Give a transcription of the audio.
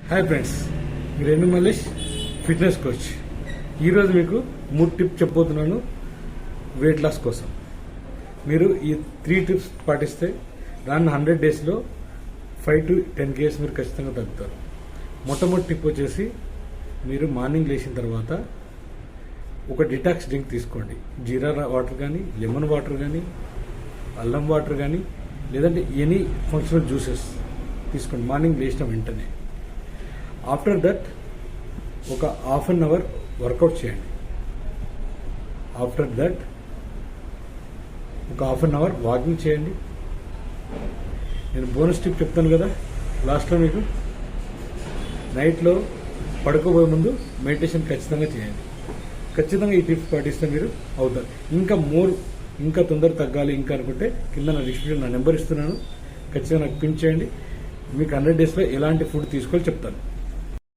Hi friends, నేను Mallesh, fitness coach. ఈరోజు మీకు 3 టిప్స్ చెప్పబోతున్నాను వెయిట్ లాస్ కోసం. మీరు ఈ 3 టిప్స్ పాటిస్తే రాను 100 డేస్లో 5 to 10 kgs మీరు ఖచ్చితంగా తగ్గుతారు. మొట్టమొదటి టిప్ వచ్చేసి, మీరు మార్నింగ్ లేచిన తర్వాత ఒక డిటాక్స్ డ్రింక్ తీసుకోండి. జీరా వాటర్ కానీ, లెమన్ వాటర్ కానీ, అల్లం వాటర్ కానీ, లేదంటే ఎనీ ఫంక్షనల్ జ్యూసెస్ తీసుకోండి మార్నింగ్ లేచిన వెంటనే. ఆఫ్టర్ దట్ ఒక హాఫ్ అన్ అవర్ వర్కౌట్ చేయండి. ఆఫ్టర్ దట్ ఒక హాఫ్ అన్ అవర్ వాకింగ్ చేయండి. నేను బోనస్ టిప్ చెప్తాను కదా లాస్ట్లో, మీకు నైట్లో పడుకోబోయే ముందు మెడిటేషన్ ఖచ్చితంగా చేయండి. ఖచ్చితంగా ఈ టిప్స్ పాటిస్తే మీరు అవుతారు. ఇంకా తొందర తగ్గాలి ఇంకా అనుకుంటే కింద నా డిస్క్రిప్షన్ నా నెంబర్ ఇస్తున్నాను, ఖచ్చితంగా నాకు పిన్ చేయండి. మీకు 100 డేస్లో ఎలాంటి ఫుడ్ తీసుకోవాలో చెప్తాను.